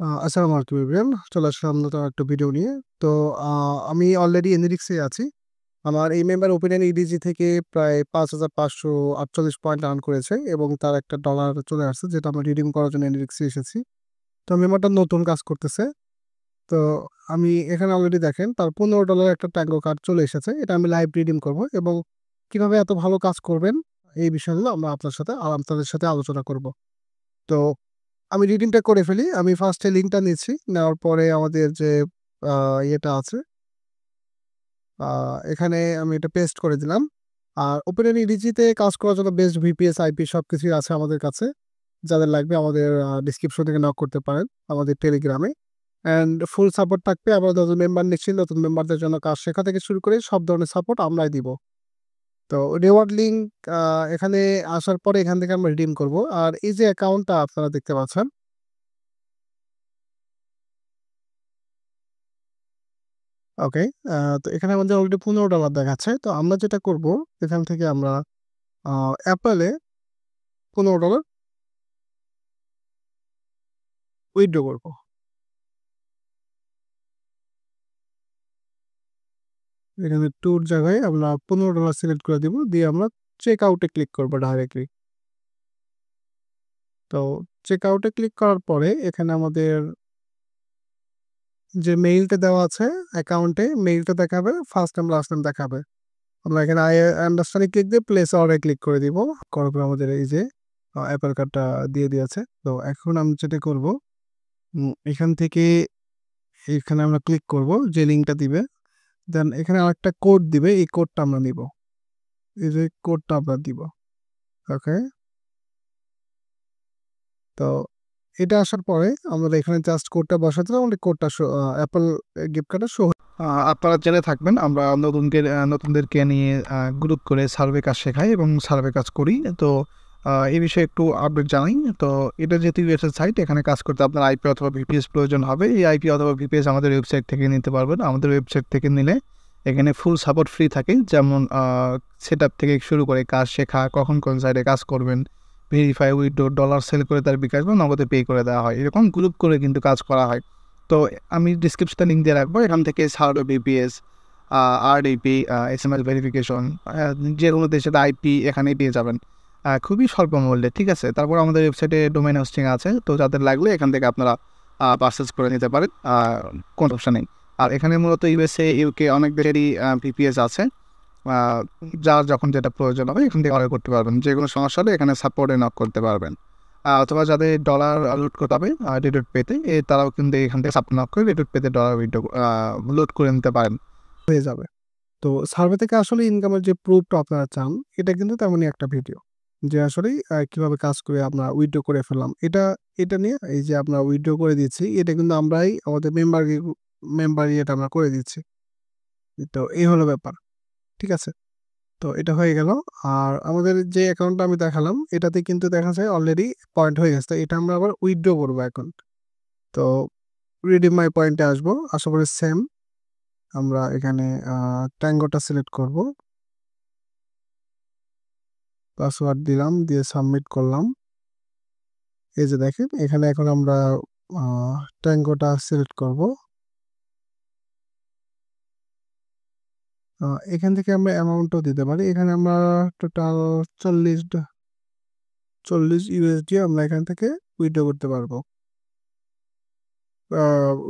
আসসালামু আলাইকুম এভরিওয়ান। চলে আসলাম নতুন একটা ভিডিও নিয়ে। তো আমি অলরেডি এনএডিক্সে আছি। আমার এই মেম্বার ওপেন ইডিজি থেকে প্রায় ৫,৫৪৮ পয়েন্ট আর্ন করেছে এবং তার একটা ডলার চলে আসছে যেটা আমরা রিডিম করার জন্য এনএডিক্সে এসেছি। তো মেম্বারটা নতুন কাজ করতেছে। তো আমি এখানে অলরেডি দেখেন তার $15 একটা ট্যাঙ্গো কার্ড চলে এসেছে। এটা আমি লাইভ রিডিম করব এবং কিভাবে এত ভালো কাজ করবেন এই বিষয়গুলো আমরা আপনাদের সাথে আলোচনা করব। তো আমি রিডিংটা করে ফেলি। আমি ফার্স্টে লিঙ্কটা নিচ্ছি। নেওয়ার পরে আমাদের যে ইয়েটা আছে, আ এখানে আমি এটা পেস্ট করে দিলাম। আর OpenAIDG-তে কাজ করার জন্য বেস্ট VPS, IP সবকিছুই আছে আমাদের কাছে। যাদের লাগবে আমাদের ডেসক্রিপশন থেকে নক করতে পারেন আমাদের টেলিগ্রামে। অ্যান্ড ফুল সাপোর্ট থাকবে। আমরা নতুন মেম্বার নিচ্ছি। নতুন মেম্বারদের জন্য কাজ শেখা থেকে শুরু করে সব ধরনের সাপোর্ট আমরাই দিব। তো রিওয়ার্ড লিঙ্ক আ এখানে আসার পরে এখান থেকে আমরা রিডিম করব। আর এই যে অ্যাকাউন্টটা আপনারা দেখতে পাচ্ছেন, ওকে। আ তো এখানে আমাদের অলরেডি $15 দেখাচ্ছে। তো আমরা যেটা করব, এখান থেকে আমরা আ Apple এ $15 উইথড্র করব। এখানে টুর জায়গায় আমরা $15 সিলেক্ট করে দিব। দিয়ে আমরা চেক আউট এ ক্লিক করব ডাইরেক্টলি। তো চেক আউট এ ক্লিক করার পরে এখানে আমাদের যে মেইলটা দেওয়া আছে অ্যাকাউন্টে মেইলটা দেখাবে, ফার্স্ট নেম লাস্ট নেম দেখাবে। আমরা এখানে আই আন্ডারস্ট্যান্ড এ ক্লিক দিয়ে প্লেস অর্ডার এ ক্লিক করে দিব। করার পর আমাদের এই যে অ্যাপল কার্ডটা দিয়ে দিয়েছে। তো এখন আমি যেটা করব, এখান থেকে এখানে আমরা ক্লিক করব যে লিঙ্কটা দিবে। দেন এখানে আরেকটা কোড দিবে। এই কোডটা আমরা নিব। এই যে কোডটা আমরা দিব। ওকে? তো এটা আসার পরে আমরা এখানে জাস্ট কোডটা বসাতে হবে। আমাদের কোডটা অ্যাপল গিফট কার্ডটা শো আপনারা জেনে থাকবেন আমরা নতুনদেরকে নিয়ে গ্রুপ করে সার্ভে কাজ শেখাই এবং সার্ভে কাজ করি। তো এই বিষয়ে একটু আপডেট জানাই। তো এটা যেহেতু ইউএসএর সাইট, এখানে কাজ করতে আপনার আইপি অথবা ভিপিএস প্রয়োজন হবে। এই আইপি অথবা ভিপিএস আমাদের ওয়েবসাইট থেকে নিতে পারবেন। আমাদের ওয়েবসাইট থেকে নিলে এখানে ফুল সাপোর্ট ফ্রি থাকে। যেমন সেটআপ থেকে শুরু করে কাজ শেখা, কখন কোন সাইডে কাজ করবেন, ভেরিফাই, উইথড্র, ডলার সেল করে তার বিকাশ বা নগদে পে করে দেওয়া হয়। এরকম গ্রুপ করে কিন্তু কাজ করা হয়। তো আমি ডিসক্রিপশনে লিঙ্ক দিয়ে রাখবো। এখান থেকে সার্ডো বিপিএস, আরডিপি, এসএমএস ভেরিফিকেশন, যে কোনো দেশের আইপি এখানেই পেয়ে যাবেন খুবই স্বল্প মূল্যে। ঠিক আছে? তারপর আমাদের ওয়েবসাইটে ডোমেইন হোস্টিং আছে। তো যাদের লাগলে এখান থেকে আপনারা পারচেজ করে নিতে পারেন। কোনো সমস্যা নেই। আর এখানে মূলত ইউএসএ, ইউকে অনেক দেশেরই ভিপিএস আছে। যার যখন যেটা প্রয়োজন হবে এখান থেকে অর্ডার করতে পারবেন। যে কোনো সমস্যা হলে এখানে সাপোর্টে নক করতে পারবেন। অথবা যাদের ডলার লোড করতে হবে রেডুট পেতে, তারাও কিন্তু এখান থেকে সাপোর্ট নক করে রেডুট পেতে ডলার উইথড্র লোড করে নিতে পারেন। হয়ে যাবে। তো সার্ভে থেকে আসলে ইনকামের যে প্রুফটা আপনারা চান, এটা কিন্তু তেমনই একটা ভিডিও। যে আসলেই কিভাবে কাজ করে আমরা উইথড্র করে ফেললাম। এটা নিয়ে এই যে আমরা উইথড্র করে দিচ্ছি, এটা কিন্তু আমরাই আমাদের মেম্বার ইয়েটা আমরা করে দিচ্ছি। তো এই হলো ব্যাপার। ঠিক আছে? তো এটা হয়ে গেল। আর আমাদের যে অ্যাকাউন্টটা আমি দেখালাম, এটাতে কিন্তু দেখা যায় অলরেডি পয়েন্ট হয়ে গেছে। তো এটা আমরা আবার উইথড্র করব এখন। তো রিডিম মাই পয়েন্টে আসবো। আশা করি সেম। আমরা এখানে ট্যাঙ্গোটা সিলেক্ট করব। পাসওয়ার্ড দিলাম, দিয়ে সাবমিট করলাম। এই যে দেখেন এখানে এখন আমরা ট্যাঙ্গোটা সিলেক্ট করব। এখান থেকে আমরা অ্যামাউন্টও দিতে পারি। এখানে আমরা টোটাল 40 ইউএসডি আমরা এখান থেকে উইথড্র করতে পারবো।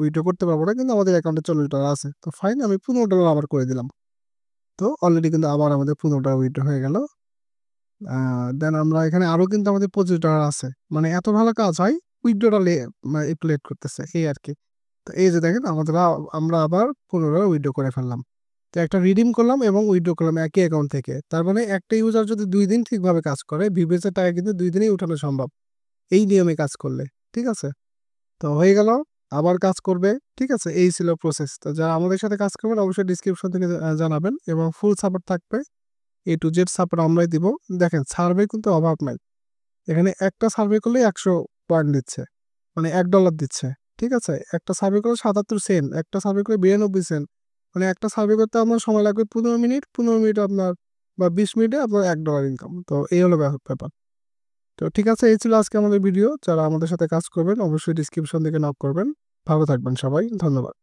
উইথড্র করতে পারবো না, কিন্তু আমাদের অ্যাকাউন্টে $40 আছে। তো ফাইন, আমি $15 আবার করে দিলাম। তো অলরেডি কিন্তু আবার আমাদের $15 উইথড্র হয়ে গেল। দেন আমরা এখানে আরও কিন্তু আমাদের $25 আছে। মানে এত ভালো কাজ হয়, উইথড্রটা মানে একটু লেট করতেছে এই আর কি। তো এই যে দেখেন আমরা আবার $15 উইথড্র করে ফেললাম। তো একটা রিডিম করলাম এবং উইথড্র করলাম একই অ্যাকাউন্ট থেকে। তার মানে একটা ইউজার যদি 2 দিন ঠিকভাবে কাজ করে, ভিপিএসের টাকা কিন্তু 2 দিনেই উঠানো সম্ভব এই নিয়মে কাজ করলে। ঠিক আছে? তো হয়ে গেল। আবার কাজ করবে। ঠিক আছে? এই ছিল প্রসেস। তো যারা আমাদের সাথে কাজ করবেন অবশ্যই ডিসক্রিপশন থেকে জানাবেন এবং ফুল সাপোর্ট থাকবে। A to Z সাপোর্ট আমরাই দিব। দেখেন সার্ভে কিন্তু অভাব নাই। এখানে একটা সার্ভে করলেই 100 পয়েন্ট দিচ্ছে। মানে $1 দিচ্ছে। ঠিক আছে? একটা সার্ভে করলে 77 সেন্ট, একটা সার্ভে করে 92 সেন্ট। মানে একটা সার্ভে করতে আপনার সময় লাগবে 15 মিনিট। 15 মিনিট আপনার বা 20 মিনিটে আপনার $1 ইনকাম। তো এই হলো ব্যাপার। তো ঠিক আছে, এই ছিল আজকে আমাদের ভিডিও। যারা আমাদের সাথে কাজ করবেন অবশ্যই ডিসক্রিপশন থেকে নক করবেন। ভালো থাকবেন সবাই, ধন্যবাদ।